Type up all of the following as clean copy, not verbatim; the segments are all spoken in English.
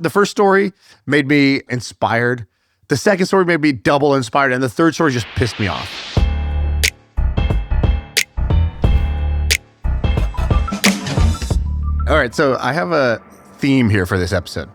The first story made me inspired. The second story made me double inspired. And the third story just pissed me off. All right, so I have a theme here for this episode.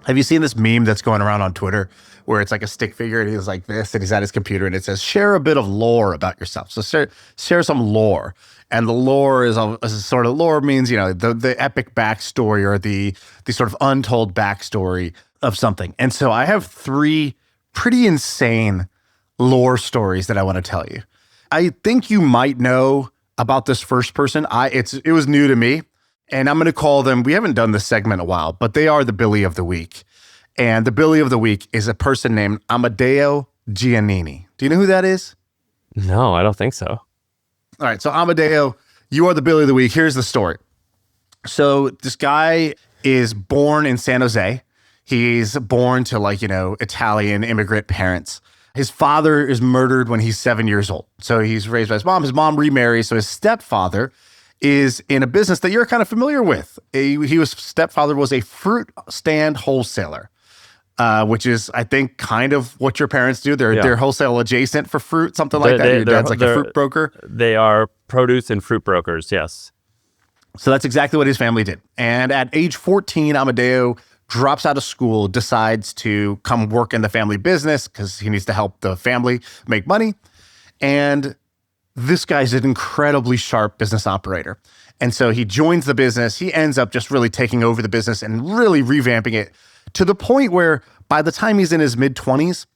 Have you seen this meme that's going around on Twitter where it's like a stick figure and he's like this and he's at his computer and it says, share a bit of lore about yourself. So share some lore. And the lore is sort of lore means, the epic backstory or the sort of untold backstory of something. And so I have 3 pretty insane lore stories that I want to tell you. I think you might know about this first person. It was new to me. And I'm going to call them, we haven't done this segment in a while, but they are the Billy of the Week. And the Billy of the Week is a person named Amadeo Giannini. Do you know who that is? No, I don't think so. All right, so Amadeo, you are the Billy of the Week. Here's the story. So this guy is born in San Jose. He's born to Italian immigrant parents. His father is murdered when he's 7 years old. So he's raised by his mom. His mom remarries. So his stepfather is in a business that you're kind of familiar with. Stepfather was a fruit stand wholesaler, which is, I think, kind of what your parents do. They're wholesale adjacent for fruit, something like that. Your dad's like a fruit broker. They are produce and fruit brokers, yes. So that's exactly what his family did. And at age 14, Amadeo drops out of school, decides to come work in the family business because he needs to help the family make money. And this guy's an incredibly sharp business operator. And so he joins the business. He ends up just really taking over the business and really revamping it to the point where by the time he's in his mid-20s,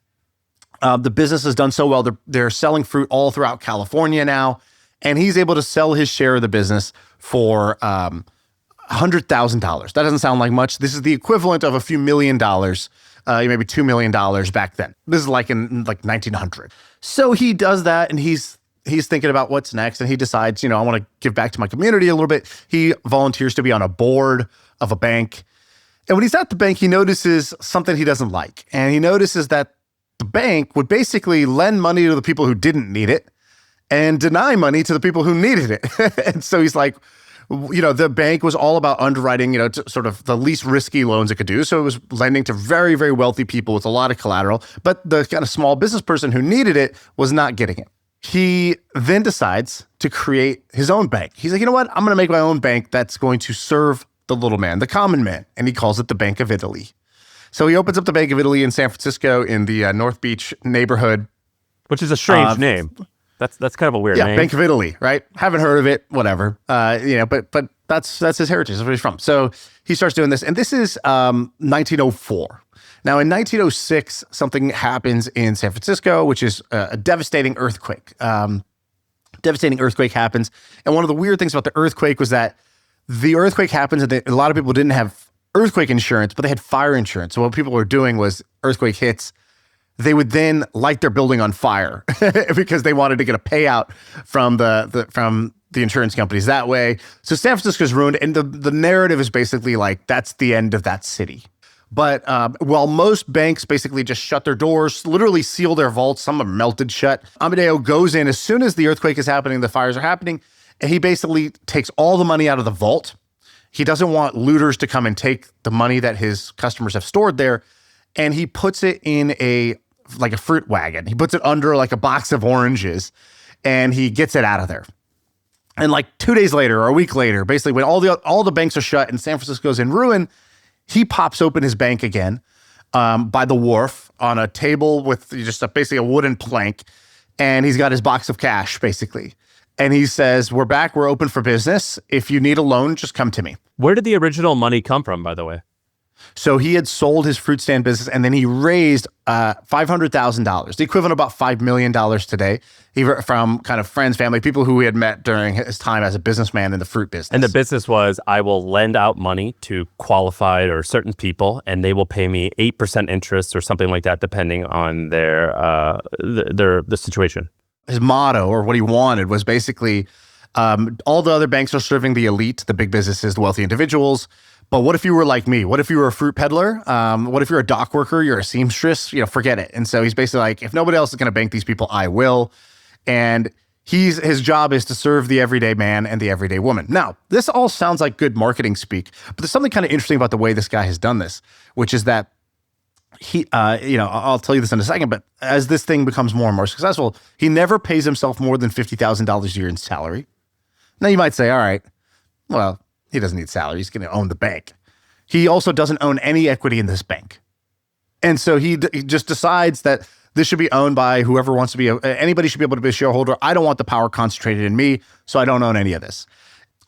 the business has done so well. They're selling fruit all throughout California now. And he's able to sell his share of the business for $100,000. That doesn't sound like much. This is the equivalent of a few $1 million, maybe $2 million back then. This is like in 1900. So he does that and he's thinking about what's next, and he decides, I want to give back to my community a little bit. He volunteers to be on a board of a bank. And when he's at the bank, he notices something he doesn't like. And he notices that the bank would basically lend money to the people who didn't need it and deny money to the people who needed it. And so he's like, the bank was all about underwriting, sort of the least risky loans it could do. So it was lending to very, very wealthy people with a lot of collateral. But the kind of small business person who needed it was not getting it. He then decides to create his own bank. He's like, you know what? I'm going to make my own bank that's going to serve the little man, the common man. And he calls it the Bank of Italy. So he opens up the Bank of Italy in San Francisco in the North Beach neighborhood. Which is a strange name. That's kind of a weird name. Yeah, Bank of Italy, right? Haven't heard of it, whatever. But that's his heritage. That's where he's from. So he starts doing this. And this is 1904. Now, in 1906, something happens in San Francisco, which is a devastating earthquake. Devastating earthquake happens. And one of the weird things about the earthquake was that the earthquake happens and a lot of people didn't have earthquake insurance, but they had fire insurance. So what people were doing was earthquake hits, they would then light their building on fire because they wanted to get a payout from the insurance companies that way. So San Francisco's ruined. And the narrative is basically like, that's the end of that city. But while most banks basically just shut their doors, literally seal their vaults, some are melted shut, Amadeo goes in as soon as the earthquake is happening, the fires are happening, and he basically takes all the money out of the vault. He doesn't want looters to come and take the money that his customers have stored there, and he puts it in a fruit wagon. He puts it under like a box of oranges, and he gets it out of there. And like 2 days later or a week later, basically when all the banks are shut and San Francisco's in ruin, he pops open his bank again by the wharf on a table with just basically a wooden plank. And he's got his box of cash, basically. And he says, we're back. We're open for business. If you need a loan, just come to me. Where did the original money come from, by the way? So he had sold his fruit stand business, and then he raised $500,000, the equivalent of about $5 million today, from kind of friends, family, people who he had met during his time as a businessman in the fruit business. And the business was, I will lend out money to qualified or certain people, and they will pay me 8% interest or something like that, depending on the situation. His motto, or what he wanted, was basically, all the other banks are serving the elite, the big businesses, the wealthy individuals. But what if you were like me? What if you were a fruit peddler? What if you're a dock worker? You're a seamstress? Forget it. And so he's basically like, if nobody else is going to bank these people, I will. And His job is to serve the everyday man and the everyday woman. Now, this all sounds like good marketing speak, but there's something kind of interesting about the way this guy has done this, which is that he, I'll tell you this in a second, but as this thing becomes more and more successful, he never pays himself more than $50,000 a year in salary. Now you might say, all right, well, he doesn't need salary. He's going to own the bank. He also doesn't own any equity in this bank. And so he just decides that this should be owned by whoever wants to be, anybody should be able to be a shareholder. I don't want the power concentrated in me, so I don't own any of this.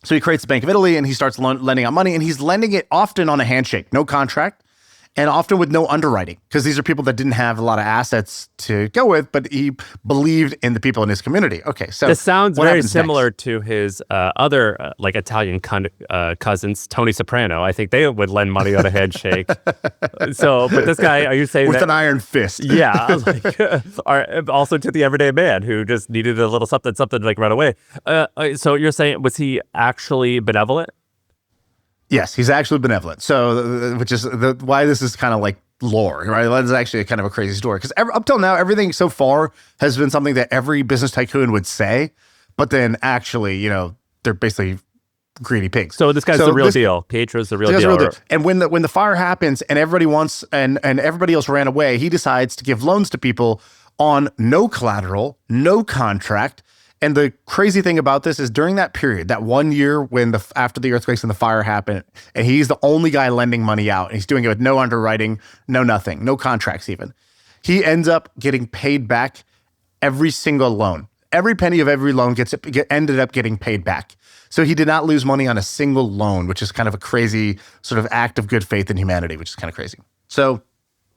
So he creates the Bank of Italy and he starts lending out money, and he's lending it often on a handshake, no contract, and often with no underwriting, because these are people that didn't have a lot of assets to go with, but he believed in the people in his community. Okay, so this sounds very similar next? to his other Italian cousins, Tony Soprano. I think they would lend money on a handshake. So, but this guy, are you saying with an iron fist? Yeah, also to the everyday man who just needed a little something like right away. So you're saying, was he actually benevolent? Yes, he's actually benevolent. So, which is why this is kind of like lore, right? That's actually kind of a crazy story, because up till now, everything so far has been something that every business tycoon would say, but then actually, they're basically greedy pigs. So this guy's the real deal. Pietro's the real deal. And when the fire happens and everybody wants and everybody else ran away, he decides to give loans to people on no collateral, no contract. And the crazy thing about this is during that period, that 1 year when after the earthquakes and the fire happened, and he's the only guy lending money out, and he's doing it with no underwriting, no nothing, no contracts even. He ends up getting paid back every single loan. Every penny of every loan ended up getting paid back. So he did not lose money on a single loan, which is kind of a crazy sort of act of good faith in humanity, which is kind of crazy. So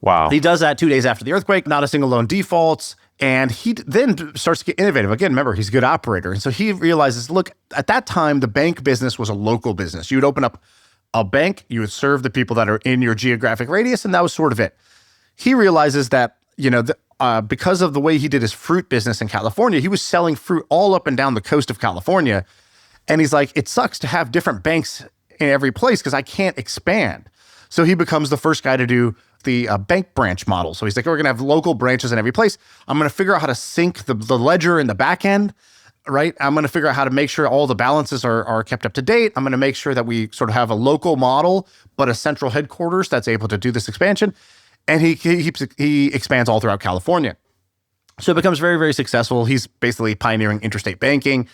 wow, he does that 2 days after the earthquake, not a single loan defaults. And he then starts to get innovative. Again, remember, he's a good operator. And so he realizes, look, at that time, the bank business was a local business. You would open up a bank, you would serve the people that are in your geographic radius, and that was sort of it. He realizes that, because of the way he did his fruit business in California, he was selling fruit all up and down the coast of California. And he's like, it sucks to have different banks in every place because I can't expand. So he becomes the first guy to do the bank branch model. So he's like, we're going to have local branches in every place. I'm going to figure out how to sync the ledger in the back end, right? I'm going to figure out how to make sure all the balances are kept up to date. I'm going to make sure that we sort of have a local model, but a central headquarters that's able to do this expansion. And he expands all throughout California. So it becomes very, very successful. He's basically pioneering interstate banking.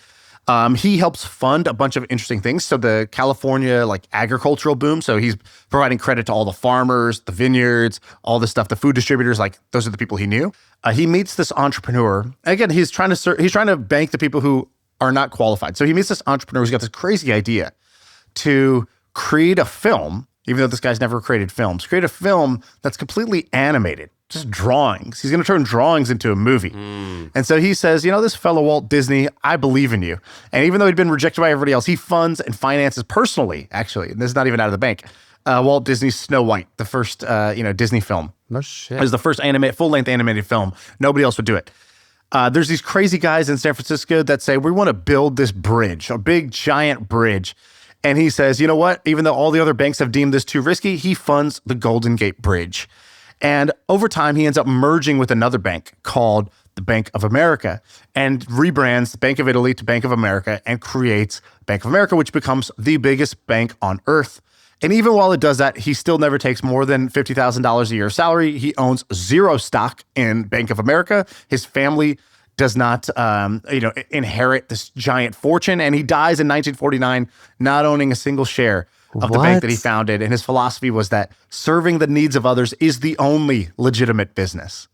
He helps fund a bunch of interesting things. So the California agricultural boom. So he's providing credit to all the farmers, the vineyards, all this stuff, the food distributors. Those are the people he knew. He meets this entrepreneur. Again, he's trying to bank the people who are not qualified. So he meets this entrepreneur who's got this crazy idea to create a film, even though this guy's never created films, create a film that's completely animated. Just drawings. He's going to turn drawings into a movie. And so he says, this fellow Walt Disney, I believe in you. And even though he'd been rejected by everybody else, he funds and finances personally, actually, and this is not even out of the bank, Walt Disney's Snow White, the first, Disney film. No shit. It was the first full-length animated film. Nobody else would do it. There's these crazy guys in San Francisco that say, we want to build this bridge, a big, giant bridge. And he says, you know what? Even though all the other banks have deemed this too risky, he funds the Golden Gate Bridge. And over time, he ends up merging with another bank called the Bank of America and rebrands the Bank of Italy to Bank of America and creates Bank of America, which becomes the biggest bank on earth. And even while it does that, he still never takes more than $50,000 a year of salary. He owns zero stock in Bank of America. His family does not, inherit this giant fortune. And he dies in 1949, not owning a single share of the bank that he founded. And his philosophy was that serving the needs of others is the only legitimate business.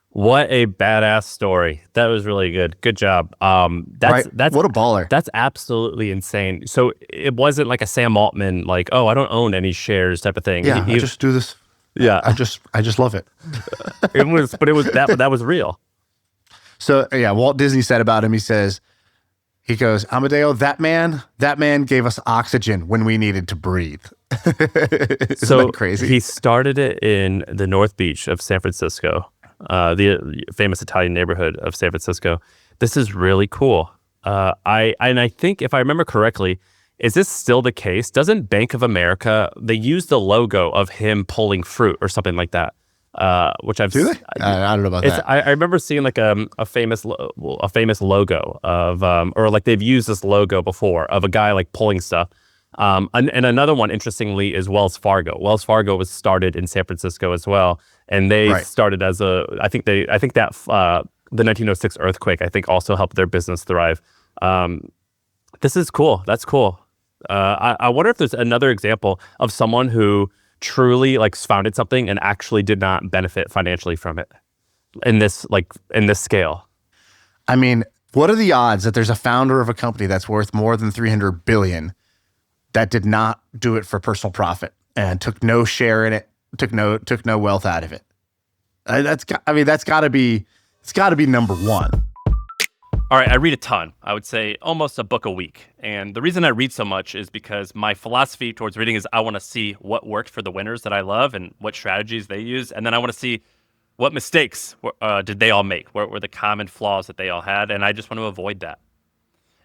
What a badass story. That was really good. Good job. That's what a baller. That's absolutely insane. So it wasn't like a Sam Altman, I don't own any shares type of thing. Yeah, I just do this. Yeah. I just love it. That was real. So yeah, Walt Disney said about him, he goes, Amadeo, that man gave us oxygen when we needed to breathe. Isn't that crazy? He started it in the North Beach of San Francisco, the famous Italian neighborhood of San Francisco. This is really cool. I think if I remember correctly, is this still the case? Doesn't Bank of America, they use the logo of him pulling fruit or something like that? which I've Do they? I don't know about that. I remember seeing like a famous logo of or like they've used this logo before of a guy like pulling stuff. And another one, interestingly, is Wells Fargo. Wells Fargo was started in San Francisco as well, and they started as I think that the 1906 earthquake, I think, also helped their business thrive. This is cool. That's cool. I wonder if there's another example of someone who truly like founded something and actually did not benefit financially from it in this scale. I mean, what are the odds that there's a founder of a company that's worth more than 300 billion that did not do it for personal profit and took no share in it, took no wealth out of it? It's got to be number one. All right, I read a ton. I would say almost a book a week. And the reason I read so much is because my philosophy towards reading is I want to see what worked for the winners that I love and what strategies they use. And then I want to see what mistakes did they all make? What were the common flaws that they all had? And I just want to avoid that.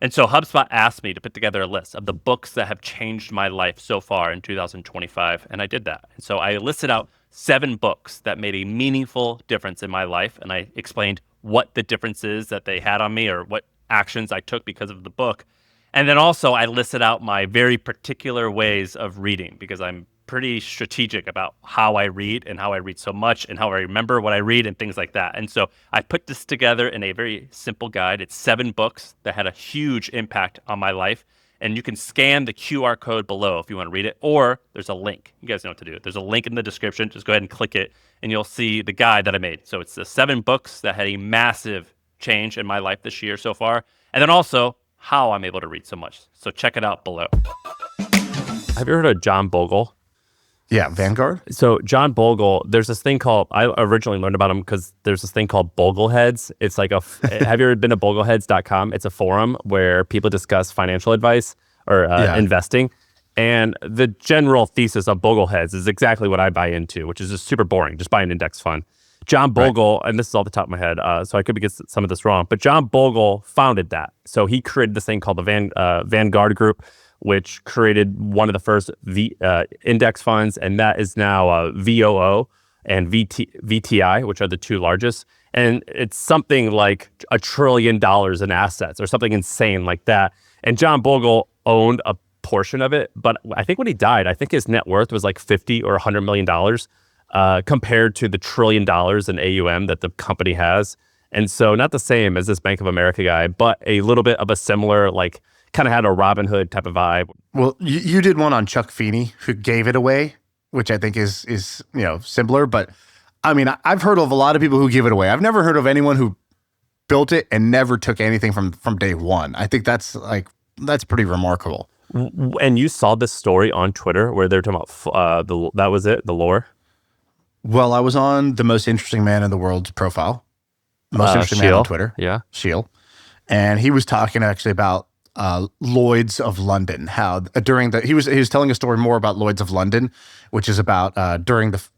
And so HubSpot asked me to put together a list of the books that have changed my life so far in 2025. And I did that. And so I listed out 7 books that made a meaningful difference in my life. And I explained what the difference is that they had on me or what actions I took because of the book. And then also I listed out my very particular ways of reading because I'm pretty strategic about how I read and how I read so much and how I remember what I read and things like that. And so I put this together in a very simple guide. It's 7 books that had a huge impact on my life. And you can scan the QR code below if you want to read it, or there's a link. You guys know what to do. There's a link in the description. Just go ahead and click it, and you'll see the guide that I made. So it's the 7 books that had a massive change in my life this year so far, and then also how I'm able to read so much. So check it out below. Have you heard of John Bogle? Yeah, Vanguard. So John Bogle, there's this thing called, I originally learned about him because there's this thing called Bogleheads. It's like have you ever been to bogleheads.com? It's a forum where people discuss financial advice or investing. And the general thesis of Bogleheads is exactly what I buy into, which is just super boring. Just buy an index fund. John Bogle, and this is off the top of my head, so I could get some of this wrong, but John Bogle founded that. So he created this thing called the Vanguard Group, which created one of the first index funds, and that is now VOO and VTI, which are the 2 largest. And it's something like $1 trillion in assets or something insane like that. And John Bogle owned a portion of it, but I think when he died, I think his net worth was like $50 or $100 million compared to the $1 trillion in AUM that the company has. And so not the same as this Bank of America guy, but a little bit of a similar, like, kind of had a Robin Hood type of vibe. Well, you did one on Chuck Feeney, who gave it away, which I think is similar. But I mean, I've heard of a lot of people who give it away. I've never heard of anyone who built it and never took anything from day one. I think that's pretty remarkable. And you saw this story on Twitter where they're talking about the lore. Well, I was on the most interesting man in the world's profile, most interesting man on Twitter. Yeah, Shiel, and he was talking actually about Lloyd's of London. How he was telling a story more about Lloyd's of London, which is about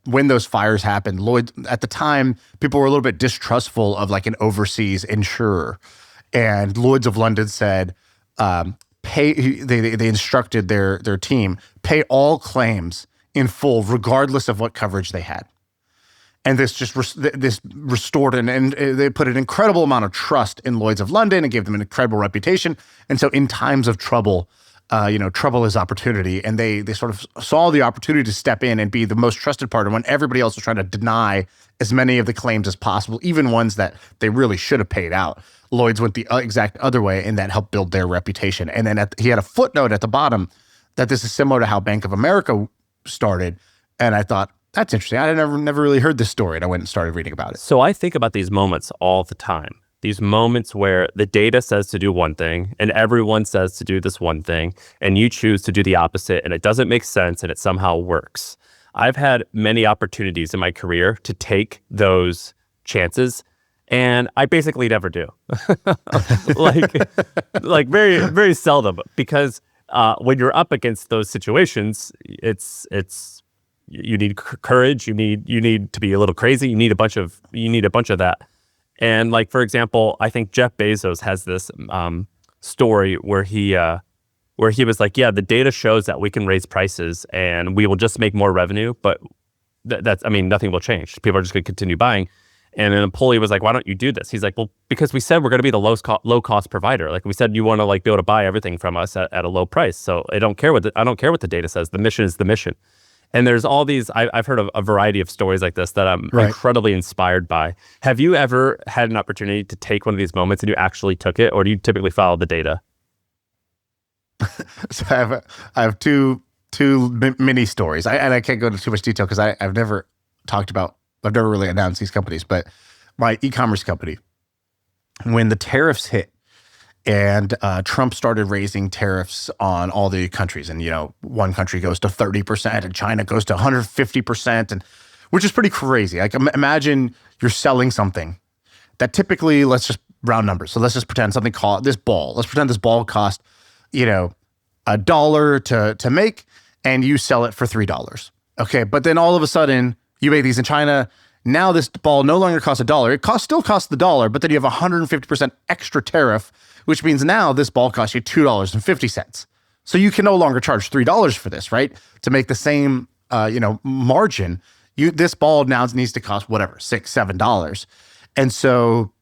when those fires happened. Lloyd, at the time, people were a little bit distrustful of like an overseas insurer, and Lloyd's of London said, they instructed their team, pay all claims in full, regardless of what coverage they had. And this just restored and they put an incredible amount of trust in Lloyd's of London and gave them an incredible reputation. And so in times of trouble, trouble is opportunity. And they sort of saw the opportunity to step in and be the most trusted partner when everybody else was trying to deny as many of the claims as possible, even ones that they really should have paid out. Lloyd's went the exact other way, and that helped build their reputation. And then he had a footnote at the bottom that this is similar to how Bank of America started. And I thought, that's interesting. I never really heard this story, and I went and started reading about it. So I think about these moments all the time. These moments where the data says to do one thing, and everyone says to do this one thing, and you choose to do the opposite, and it doesn't make sense, and it somehow works. I've had many opportunities in my career to take those chances, and I basically never do. like very, very seldom, because when you're up against those situations, it's you need courage. You need to be a little crazy. You need a bunch of that. And like, for example, I think Jeff Bezos has this story where he was like, yeah, the data shows that we can raise prices and we will just make more revenue, but that's, I mean, nothing will change. People are just going to continue buying. And an employee was like, why don't you do this? He's like, well, because we said we're going to be the low cost provider. Like we said, you want to like be able to buy everything from us at a low price. So I don't care what the data says. The mission is the mission. And there's all these, I've heard of a variety of stories like this that I'm incredibly inspired by. Have you ever had an opportunity to take one of these moments and you actually took it, or do you typically follow the data? So I have two mini stories, and I can't go into too much detail because I've never really announced these companies, but my e-commerce company, when the tariffs hit and Trump started raising tariffs on all the countries, and one country goes to 30% and China goes to 150%, and which is pretty crazy. Like imagine you're selling something that typically, let's just round numbers. So let's just pretend something called this ball. Let's pretend this ball cost, $1 to make, and you sell it for $3. Okay, but then all of a sudden you make these in China. Now this ball no longer costs $1. It still costs the dollar, but then you have 150% extra tariff, which means now this ball costs you $2.50. So you can no longer charge $3 for this, right? To make the same, margin, this ball now needs to cost whatever, $6, $7. And so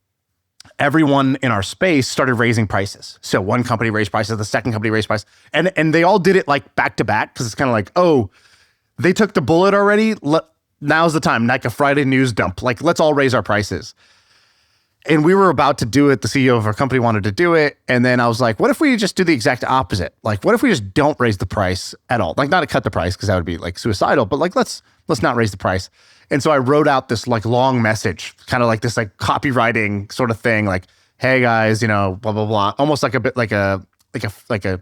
everyone in our space started raising prices. So one company raised prices, the second company raised prices, and they all did it like back to back, because it's kind of like, oh, they took the bullet already. Now's the time, like a Friday news dump. Like, let's all raise our prices. And we were about to do it. The CEO of our company wanted to do it. And then I was like, what if we just do the exact opposite? Like, what if we just don't raise the price at all? Like, not to cut the price, because that would be like suicidal, but like, let's not raise the price. And so I wrote out this like long message, kind of like this like copywriting sort of thing. Like, hey guys, blah, blah, blah. Almost like a bit like a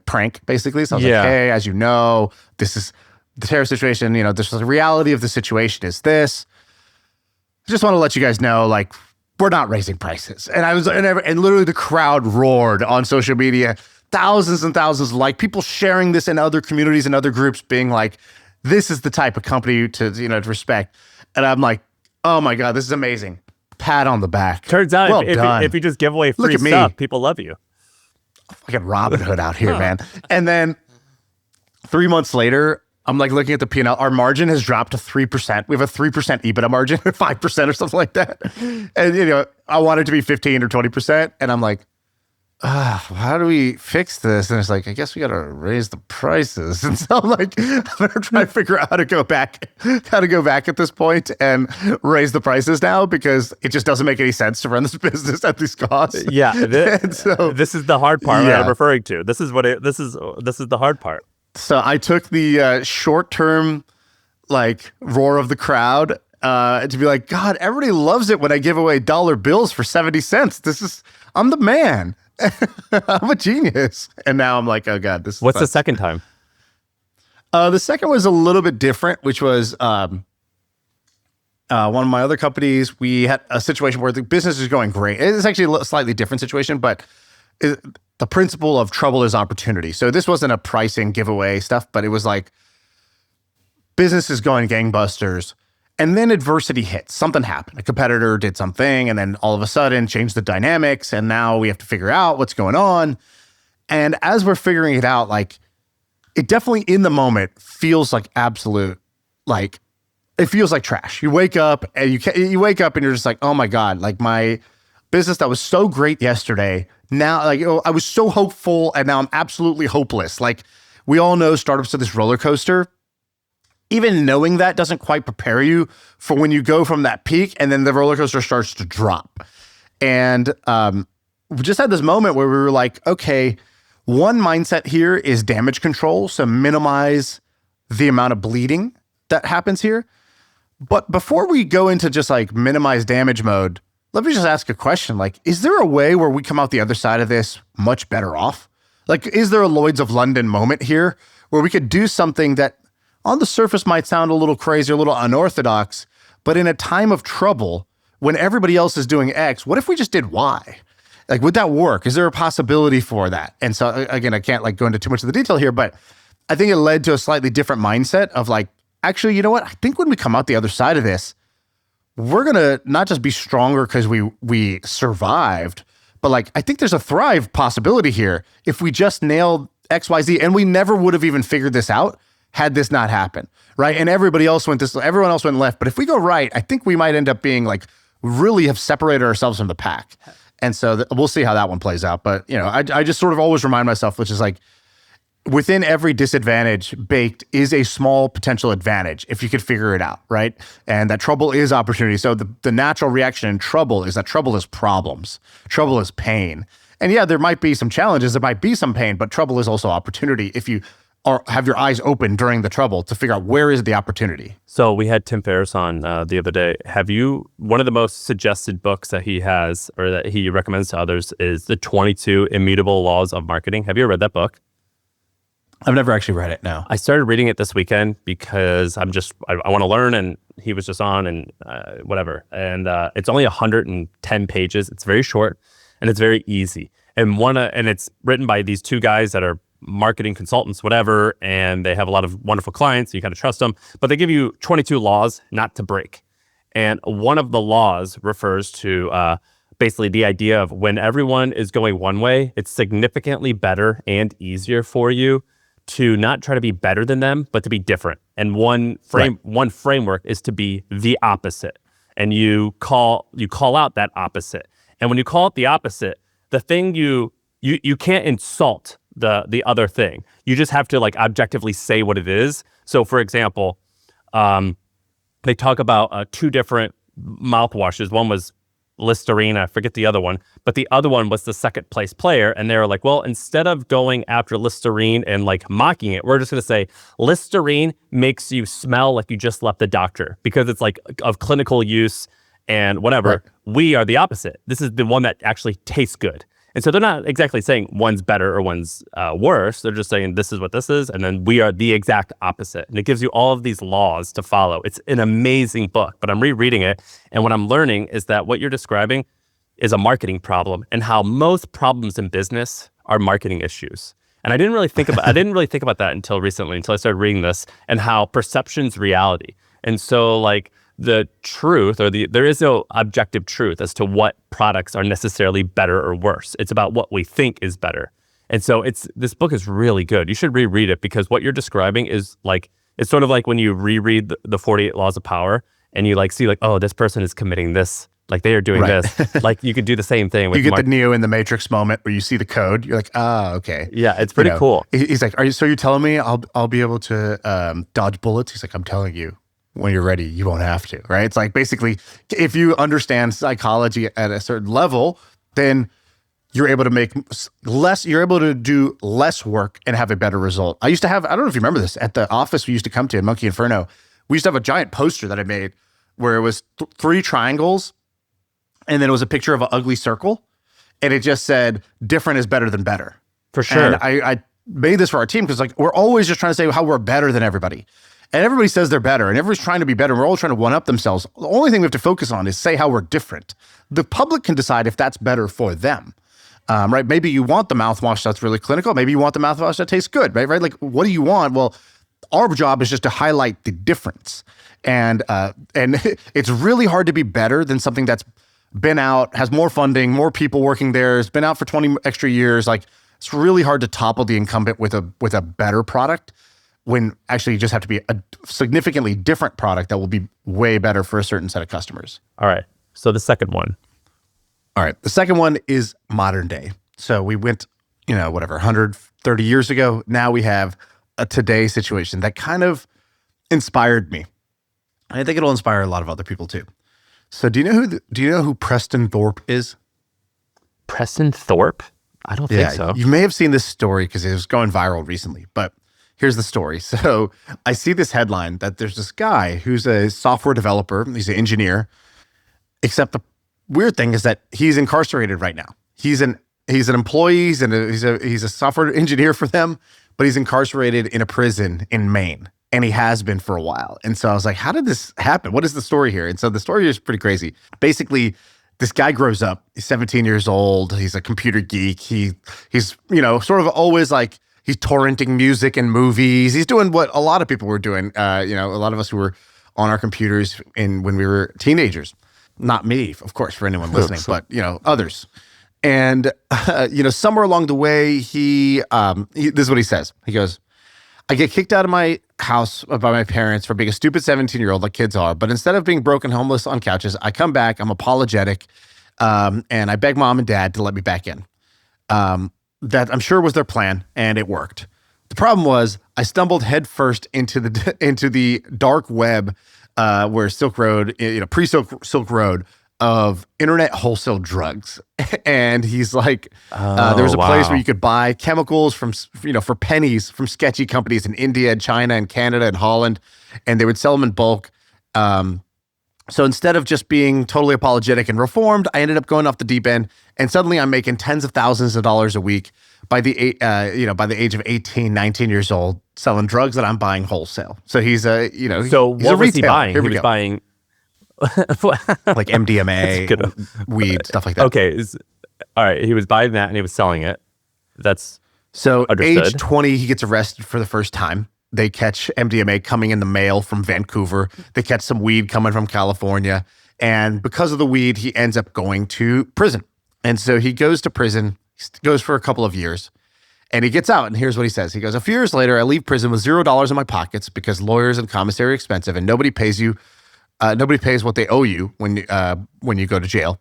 prank, basically. So I was like, hey, as you know, this is the tariff situation, this is the reality of the situation is this. I just want to let you guys know, like, we're not raising prices. And and literally the crowd roared on social media, thousands and thousands of like people sharing this in other communities and other groups, being like, this is the type of company to respect. And I'm like, oh my God, this is amazing. Pat on the back. Turns out if you just give away free stuff, people love you. Fucking Robin Hood out here, man. And then 3 months later, I'm like looking at the P&L. Our margin has dropped to 3%. We have a 3% EBITDA margin, 5% or something like that. And, I want it to be 15 or 20%. And I'm like, how do we fix this? And it's like, I guess we got to raise the prices. And so I'm like, I'm going to try to figure out how to go back at this point and raise the prices now, because it just doesn't make any sense to run this business at these costs. Yeah. This is the hard part that I'm referring to. This is the hard part. So I took the short-term like roar of the crowd to be like, God, everybody loves it when I give away dollar bills for 70 cents. I'm the man. I'm a genius. And now I'm like, oh God, this is What's the second time? The second was a little bit different, which was one of my other companies. We had a situation where the business is going great. It's actually a slightly different situation, but the principle of trouble is opportunity. So this wasn't a pricing giveaway stuff, but it was like business is going gangbusters, and then adversity hits. Something happened. A competitor did something, and then all of a sudden changed the dynamics, and now we have to figure out what's going on. And as we're figuring it out, like, it definitely in the moment feels like absolute, like, it feels like trash. You wake up and you wake up and you're just like, oh my God, like my business that was so great yesterday, now, like, I was so hopeful, and now I'm absolutely hopeless. Like, we all know startups are this roller coaster. Even knowing that doesn't quite prepare you for when you go from that peak and then the roller coaster starts to drop. And we just had this moment where we were like, okay, one mindset here is damage control, so minimize the amount of bleeding that happens here. But before we go into just like minimize damage mode, let me just ask a question. Like, is there a way where we come out the other side of this much better off? Like, is there a Lloyd's of London moment here where we could do something that on the surface might sound a little crazy, a little unorthodox, but in a time of trouble, when everybody else is doing X, what if we just did Y? Like, would that work? Is there a possibility for that? And so again, I can't like go into too much of the detail here, but I think it led to a slightly different mindset of like, actually, you know what? I think when we come out the other side of this, we're going to not just be stronger because we survived, but like, I think there's a thrive possibility here. If we just nailed X, Y, Z, and we never would have even figured this out had this not happen, right? And everyone else went left. But if we go right, I think we might end up being like really have separated ourselves from the pack. And so we'll see how that one plays out. But, I just sort of always remind myself, which is like, within every disadvantage baked is a small potential advantage if you could figure it out, right? And that trouble is opportunity. So the natural reaction in trouble is that trouble is problems. Trouble is pain. And yeah, there might be some challenges, there might be some pain, but trouble is also opportunity if you have your eyes open during the trouble to figure out where is the opportunity. So we had Tim Ferriss on the other day. One of the most suggested books that he has or that he recommends to others is The 22 Immutable Laws of Marketing. Have you ever read that book? I've never actually read it, no. I started reading it this weekend because I want to learn, and he was just on and whatever. And it's only 110 pages. It's very short and it's very easy. And it's written by these two guys that are marketing consultants, whatever, and they have a lot of wonderful clients, so you kind of trust them. But they give you 22 laws not to break. And one of the laws refers to basically the idea of when everyone is going one way, it's significantly better and easier for you to not try to be better than them, but to be different. And one framework is to be the opposite. And you call out that opposite. And when you call it the opposite, the thing you can't insult the other thing. You just have to like objectively say what it is. So for example, they talk about two different mouthwashes. One was Listerine, I forget the other one, but the other one was the second place player. And they were like, well, instead of going after Listerine and like mocking it, we're just going to say Listerine makes you smell like you just left the doctor because it's like of clinical use and whatever. Right. We are the opposite. This is the one that actually tastes good. And so they're not exactly saying one's better or one's worse. They're just saying this is what this is. And then we are the exact opposite. And it gives you all of these laws to follow. It's an amazing book, but I'm rereading it. And what I'm learning is that what you're describing is a marketing problem and how most problems in business are marketing issues. And I didn't really think about that until recently, until I started reading this, and how perception's reality. And so like the truth there is no objective truth as to what products are necessarily better or worse. It's about what we think is better. And so this book is really good. You should reread it because what you're describing is like, it's sort of like when you reread the 48 Laws of Power and you like see like, oh, this person is committing this, like they are doing this. Like you could do the same thing. You get the Neo in the Matrix moment where you see the code. You're like, okay. Yeah, it's pretty cool. He's like, so you're telling me I'll be able to dodge bullets? He's like, I'm telling you. When you're ready, you won't have to, right? It's like basically, if you understand psychology at a certain level, then you're able to make you're able to do less work and have a better result. I used to have, I don't know if you remember this, at the office we used to come to in Monkey Inferno, we used to have a giant poster that I made where it was 3 triangles and then it was a picture of an ugly circle and it just said, different is better than better. For sure. And I made this for our team because like we're always just trying to say how we're better than everybody. And everybody says they're better, and everybody's trying to be better, and we're all trying to one-up themselves. The only thing we have to focus on is say how we're different. The public can decide if that's better for them, right? Maybe you want the mouthwash that's really clinical. Maybe you want the mouthwash that tastes good, right? Like, what do you want? Well, our job is just to highlight the difference. And it's really hard to be better than something that's been out, has more funding, more people working there, has been out for 20 extra years. Like, it's really hard to topple the incumbent with a better product, when actually you just have to be a significantly different product that will be way better for a certain set of customers. All right. So the second one. All right. The second one is modern day. So we went, 130 years ago. Now we have a today situation that kind of inspired me. I think it'll inspire a lot of other people too. So do you know who Preston Thorpe is? Preston Thorpe? I don't think so. You may have seen this story because it was going viral recently, but here's the story. So I see this headline that there's this guy who's a software developer. He's an engineer, except the weird thing is that he's incarcerated right now. He's an employee, he's a software engineer for them, but he's incarcerated in a prison in Maine, and he has been for a while. And so I was like, how did this happen? What is the story here? And so the story is pretty crazy. Basically, this guy grows up. He's 17 years old. He's a computer geek. He's sort of always like, he's torrenting music and movies. He's doing what a lot of people were doing. A lot of us who were on our computers when we were teenagers. Not me, of course, for anyone listening, but others. And somewhere along the way, he this is what he says. He goes, "I get kicked out of my house by my parents for being a stupid 17-year-old like kids are. But instead of being broken homeless on couches, I come back, I'm apologetic, and I beg mom and dad to let me back in. That I'm sure was their plan, and it worked. The problem was I stumbled headfirst into the dark web, where Silk Road, pre-Silk Road, of internet wholesale drugs. And he's like, there was a place where you could buy chemicals for pennies from sketchy companies in India and China and Canada and Holland, and they would sell them in bulk. So instead of just being totally apologetic and reformed, I ended up going off the deep end, and suddenly I'm making tens of thousands of dollars a week by the age of 18, 19 years old, selling drugs that I'm buying wholesale. So he's So what was he buying? He was buying like MDMA, weed, stuff like that. Okay. All right. He was buying that and he was selling it. That's so understood. Age 20, he gets arrested for the first time. They catch MDMA coming in the mail from Vancouver. They catch some weed coming from California. And because of the weed, he ends up going to prison. And so he goes to prison, goes for a couple of years, and he gets out. And here's what he says. He goes, a few years later, I leave prison with $0 in my pockets because lawyers and commissary are expensive and nobody pays Nobody pays what they owe you when you go to jail.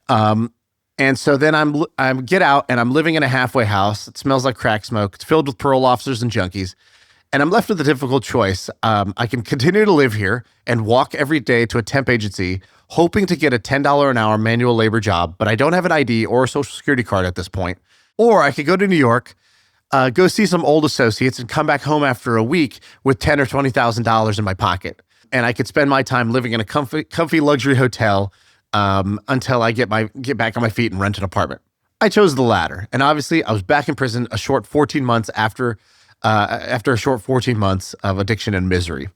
And so then I get out and I'm living in a halfway house. It smells like crack smoke. It's filled with parole officers and junkies. And I'm left with a difficult choice. I can continue to live here and walk every day to a temp agency, hoping to get a $10 an hour manual labor job, but I don't have an ID or a social security card at this point. Or I could go to New York, go see some old associates, and come back home after a week with $10,000 or $20,000 in my pocket. And I could spend my time living in a comfy luxury hotel until I get back on my feet and rent an apartment. I chose the latter, and obviously I was back in prison a short 14 months after a short 14 months of addiction and misery.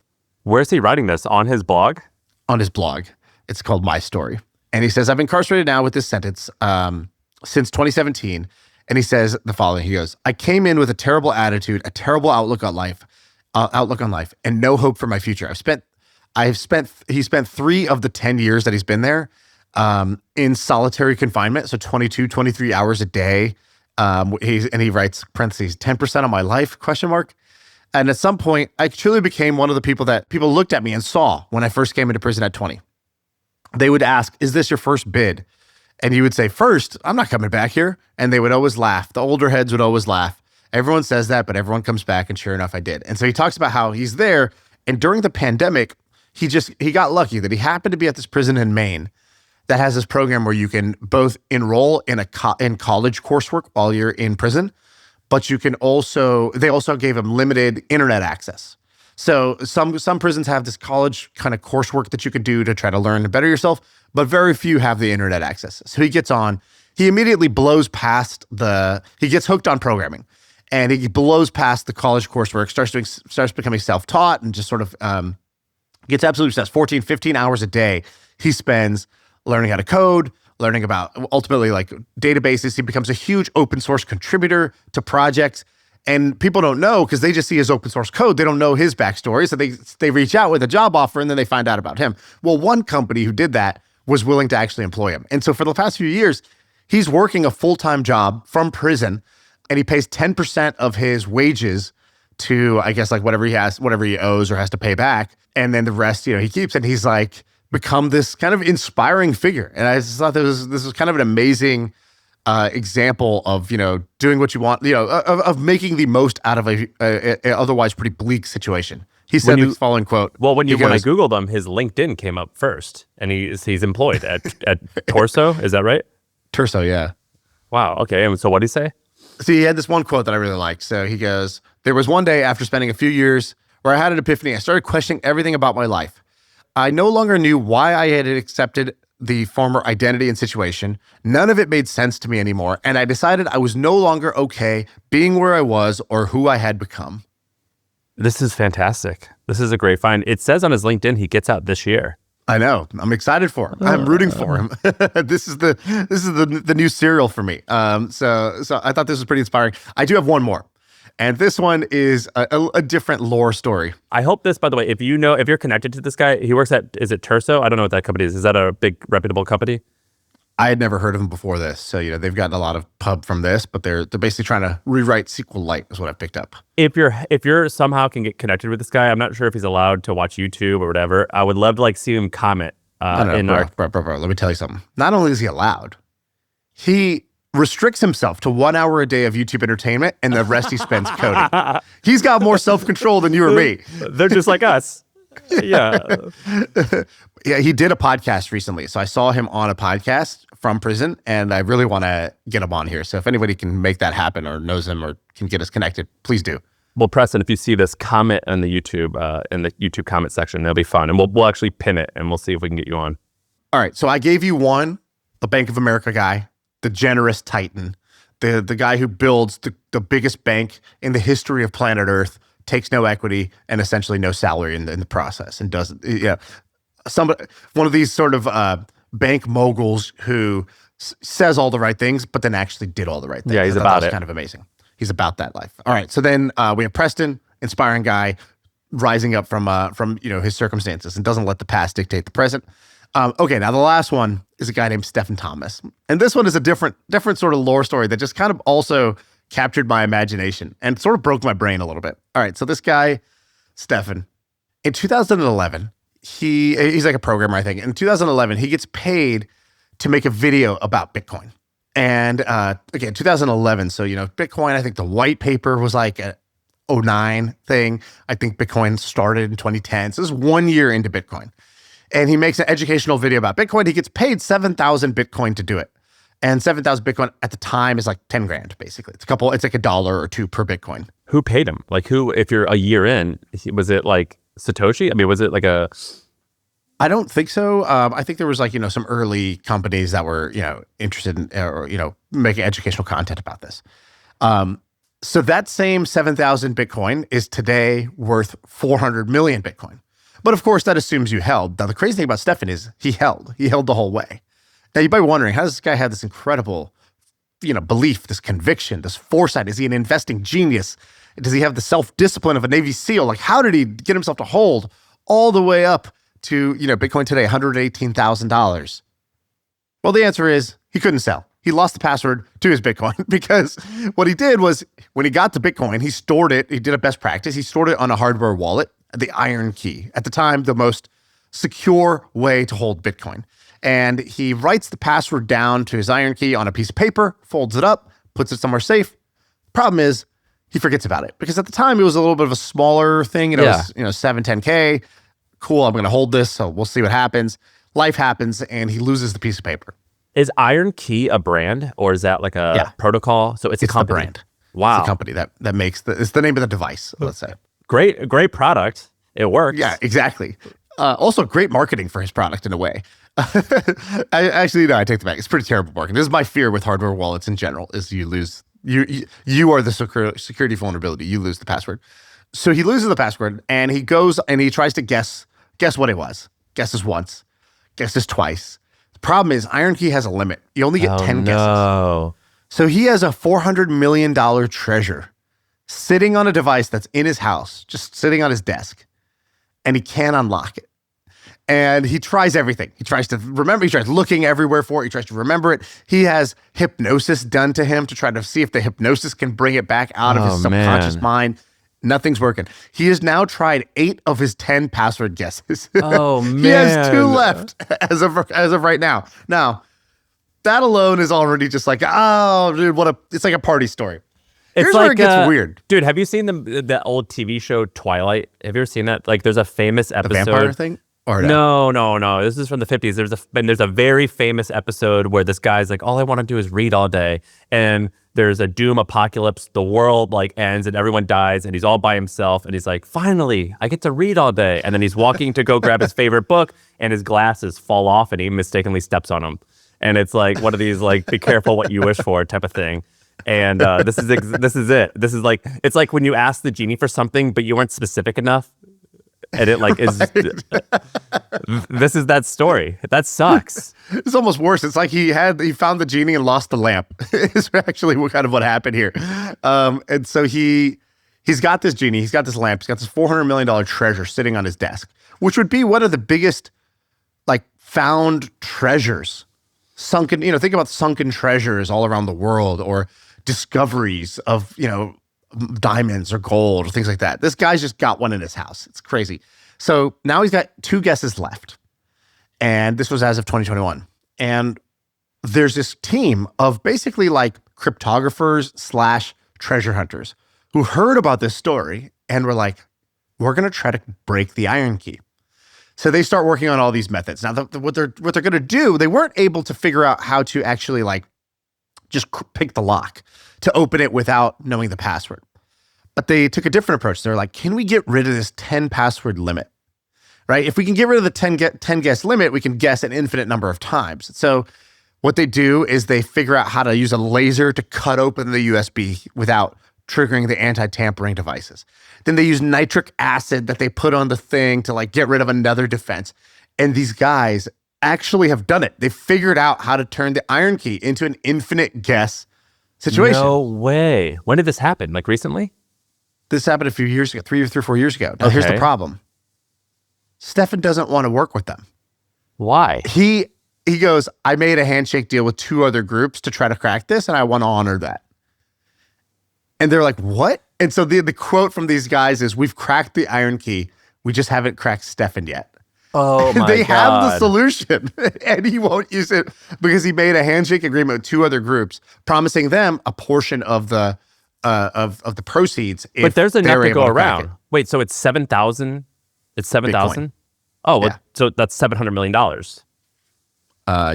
Where's he writing this? On his blog? On his blog. It's called My Story. And he says, I've been incarcerated now with this sentence since 2017. And he says the following. He goes, I came in with a terrible attitude, a terrible outlook on life, and no hope for my future. He spent 3 of the 10 years that he's been there in solitary confinement. So 22, 23 hours a day. He writes, parentheses, 10% of my life, ? And at some point, I truly became one of the people that people looked at me and saw when I first came into prison at 20. They would ask, is this your first bid? And you would say, first, I'm not coming back here. And they would always laugh. The older heads would always laugh. Everyone says that, but everyone comes back. And sure enough, I did. And so he talks about how he's there. And during the pandemic, he got lucky that he happened to be at this prison in Maine that has this program where you can both enroll in college coursework while you're in prison, but they also gave him limited internet access. So some prisons have this college kind of coursework that you could do to try to learn and better yourself, but very few have the internet access. So he gets on, he immediately blows past he gets hooked on programming, and he blows past the college coursework, starts becoming self-taught, and just sort of gets absolutely obsessed. 14, 15 hours a day he spends learning how to code, learning about ultimately like databases. He becomes a huge open source contributor to projects. And people don't know because they just see his open source code. They don't know his backstory. So they reach out with a job offer and then they find out about him. Well, one company who did that was willing to actually employ him. And so for the past few years, he's working a full-time job from prison, and he pays 10% of his wages to, I guess, like whatever he owes or has to pay back. And then the rest, he keeps. And he's like become this kind of inspiring figure. And I just thought this was kind of an amazing example of, doing what you want, of making the most out of a otherwise pretty bleak situation. He said the following quote. Well, when I Googled him, his LinkedIn came up first, and he's employed at Torso. Is that right? Torso, yeah. Wow. Okay. And so what did he say? See, he had this one quote that I really liked. So he goes, there was one day after spending a few years where I had an epiphany. I started questioning everything about my life. I no longer knew why I had accepted the former identity and situation. None of it made sense to me anymore. And I decided I was no longer okay being where I was or who I had become. This is fantastic. This is a great find. It says on his LinkedIn he gets out this year. I know. I'm excited for him. I'm rooting for him. This is the new serial for me. So I thought this was pretty inspiring. I do have one more. And this one is a different lore story. I hope this, by the way, if you're connected to this guy, he works is it Terso? I don't know what that company is. Is that a big reputable company? I had never heard of them before this. So, they've gotten a lot of pub from this, but they're basically trying to rewrite SQLite is what I've picked up. If you're somehow can get connected with this guy, I'm not sure if he's allowed to watch YouTube or whatever. I would love to see him comment. Bro, let me tell you something. Not only is he allowed, he restricts himself to 1 hour a day of YouTube entertainment, and the rest he spends coding. He's got more self-control than you or me. They're just like us. Yeah. Yeah, he did a podcast recently. So I saw him on a podcast from prison, and I really want to get him on here. So if anybody can make that happen or knows him or can get us connected, please do. Well, Preston, if you see this, comment in the YouTube comment section. It'll be fun. And we'll actually pin it, and we'll see if we can get you on. All right. So I gave you one, the Bank of America guy, the generous titan, the guy who builds the biggest bank in the history of planet Earth, takes no equity and essentially no salary in the process, and doesn't, one of these sort of bank moguls who says all the right things, but then actually did all the right things. Yeah, he's about it. Kind of amazing. He's about that life. All right. So then we have Preston, inspiring guy, rising up from his circumstances and doesn't let the past dictate the present. Okay, now the last one is a guy named Stefan Thomas. And this one is a different sort of lore story that just kind of also captured my imagination and sort of broke my brain a little bit. All right, so this guy, Stefan, in 2011, he's like a programmer, I think. In 2011, he gets paid to make a video about Bitcoin. And again, 2011, so, Bitcoin, I think the white paper was like a 2009 thing. I think Bitcoin started in 2010. So this is 1 year into Bitcoin. And he makes an educational video about Bitcoin. He gets paid 7,000 Bitcoin to do it. And 7,000 Bitcoin at the time is like 10 grand, basically. It's like $1 or $2 per Bitcoin. Who paid him? Like who, if you're a year in, was it like Satoshi? I mean, was it like a... I don't think so. I think there was like, some early companies that were, interested in, or, making educational content about this. So that same 7,000 Bitcoin is today worth 400 million Bitcoin. But of course, that assumes you held. Now, the crazy thing about Stefan is he held the whole way. Now, you might be wondering, how does this guy have this incredible, belief, this conviction, this foresight? Is he an investing genius? Does he have the self-discipline of a Navy SEAL? Like, how did he get himself to hold all the way up to, Bitcoin today, $118,000? Well, the answer is he couldn't sell. He lost the password to his Bitcoin because what he did was when he got to Bitcoin, he stored it. He did a best practice. He stored it on a hardware wallet, the Iron Key. At the time, the most secure way to hold Bitcoin. And he writes the password down to his Iron Key on a piece of paper, folds it up, puts it somewhere safe. Problem is, he forgets about it because at the time it was a little bit of a smaller thing. It was 710K. Cool, I'm going to hold this, so we'll see what happens. Life happens, and he loses the piece of paper. Is Iron Key a brand, or is that like a protocol? So it's a company. The brand. Wow. It's a company that makes it's the name of the device, let's say. Great product. It works. Yeah, exactly. Also, great marketing for his product in a way. I take that back. It's pretty terrible marketing. This is my fear with hardware wallets in general: is you lose you are the security vulnerability. You lose the password. So he loses the password, and he goes and he tries to guess what it was. Guesses once, guesses twice. The problem is Iron Key has a limit. You only get 10 guesses. So he has a $400 million treasure sitting on a device that's in his house, just sitting on his desk, and he can't unlock it. And he tries everything. He tries to remember. He tries looking everywhere for it. He tries to remember it. He has hypnosis done to him to try to see if the hypnosis can bring it back out of his subconscious mind. Nothing's working. He has now tried 8 of his 10 password guesses. Oh, man. He has 2 left as of right now. Now, that alone is already just like, oh, dude, it's like a party story. Here's where it gets weird. Dude, have you seen that old TV show Twilight? Have you ever seen that? Like, there's a famous episode. The vampire thing? Or No. This is from the 50s. There's a very famous episode where this guy's like, all I want to do is read all day. And there's a doom apocalypse. The world ends and everyone dies and he's all by himself. And he's like, finally, I get to read all day. And then he's walking to go grab his favorite book and his glasses fall off and he mistakenly steps on them. And it's like one of these be careful what you wish for type of thing. And this is it. This is it's like when you ask the genie for something, but you weren't specific enough. And it is, this is that story. That sucks. It's almost worse. It's like he found the genie and lost the lamp. Is actually what happened here. And so he's got this genie, he's got this lamp, he's got this $400 million treasure sitting on his desk, which would be one of the biggest found treasures sunken, think about sunken treasures all around the world, or discoveries of, diamonds or gold or things like that. This guy's just got one in his house. It's crazy. So now he's got 2 guesses left. And this was as of 2021. And there's this team of basically like cryptographers / treasure hunters who heard about this story and were like, we're going to try to break the iron key. So they start working on all these methods. Now, what they're going to do, they weren't able to figure out how to actually like just pick the lock to open it without knowing the password. But they took a different approach. They're like, can we get rid of this 10 password limit? Right? If we can get rid of the 10 guess limit, we can guess an infinite number of times. So what they do is they figure out how to use a laser to cut open the USB without triggering the anti-tampering devices. Then they use nitric acid that they put on the thing to like get rid of another defense. And these guys actually have done it. They figured out how to turn the iron key into an infinite guess situation. No way. When did this happen? Like recently? This happened a few years ago, 3 or 4 years ago. Now here's the problem. Stefan doesn't want to work with them. Why? He goes, I made a handshake deal with 2 other groups to try to crack this, and I want to honor that. And they're like, what? And so the quote from these guys is, we've cracked the iron key. We just haven't cracked Stefan yet. Oh my They God. have the solution, and he won't use it because he made a handshake agreement with 2 other groups, promising them a portion of the proceeds. But there's enough they're to able go crack around. Wait, so it's 7,000? It's 7,000? Oh, well, Yeah. so that's $700 million.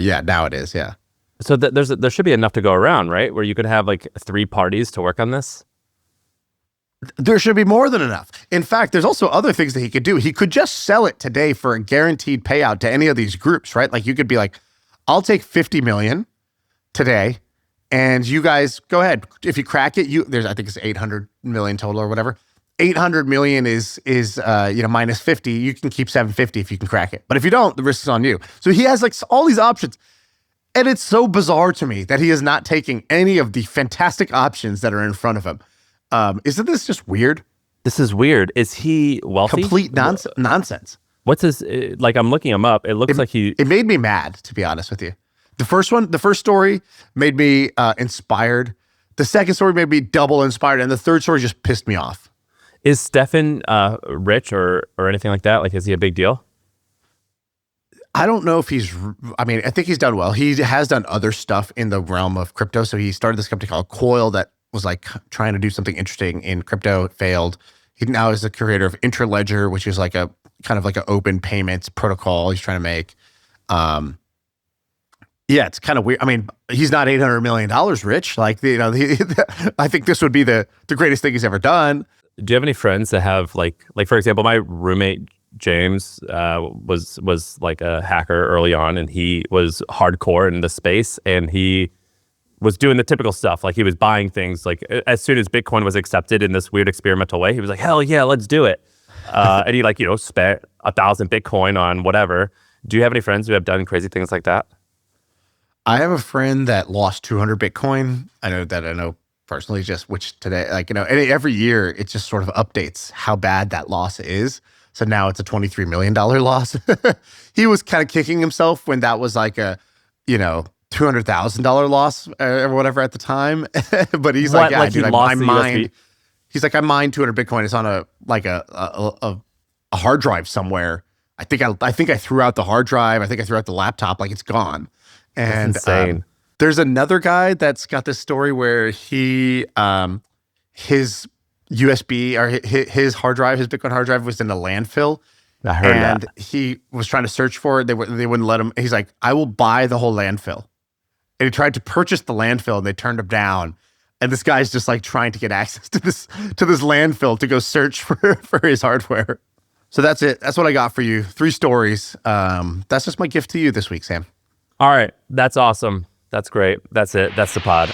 Yeah, now it is. Yeah. So there should be enough to go around, right? Where you could have like 3 parties to work on this. There should be more than enough. In fact, there's also other things that he could do. He could just sell it today for a guaranteed payout to any of these groups, right? Like you could be like, I'll take 50 million today, and you guys go ahead. If you crack it, I think it's 800 million total or whatever. 800 million is minus 50. You can keep 750 if you can crack it. But if you don't, the risk is on you. So he has like all these options. And it's so bizarre to me that he is not taking any of the fantastic options that are in front of him. Isn't this just weird? This is weird. Is he wealthy? Complete nonsense. What's his, like I'm looking him up. It looks like he... It made me mad, to be honest with you. The first story made me inspired. The second story made me double inspired. And the third story just pissed me off. Is Stefan rich or anything like that? Like, is he a big deal? I don't know if I think he's done well. He has done other stuff in the realm of crypto. So he started this company called Coil that was like trying to do something interesting in crypto. It failed. He now is the creator of Interledger, which is like a kind of like an open payments protocol he's trying to make. Yeah, it's kind of weird. I mean, he's not $800 million rich. Like, I think this would be the greatest thing he's ever done. Do you have any friends that have like for example, my roommate James was like a hacker early on, and he was hardcore in the space, and he was doing the typical stuff. Like he was buying things like as soon as Bitcoin was accepted in this weird experimental way, he was like, hell yeah, let's do it. And he spent 1,000 Bitcoin on whatever. Do you have any friends who have done crazy things like that? I have a friend that lost 200 Bitcoin. I know personally, which today, every year it just sort of updates how bad that loss is. So now it's a $23 million loss. He was kind of kicking himself when that was like a, $200,000 loss or whatever at the time. But he's like, yeah, dude, I mined. He's like, I mined 200 Bitcoin. It's on a hard drive somewhere. I think I threw out the hard drive. I think I threw out the laptop. Like it's gone. And that's insane. There's another guy that's got this story where his USB or his hard drive, his Bitcoin hard drive was in a landfill. I heard and that. He was trying to search for it. They wouldn't let him. He's like, I will buy the whole landfill. And he tried to purchase the landfill, and they turned him down. And this guy's just like trying to get access to this landfill to go search for his hardware. So that's it. That's what I got for you. 3 stories. That's just my gift to you this week, Sam. All right. That's awesome. That's great. That's it. That's the pod.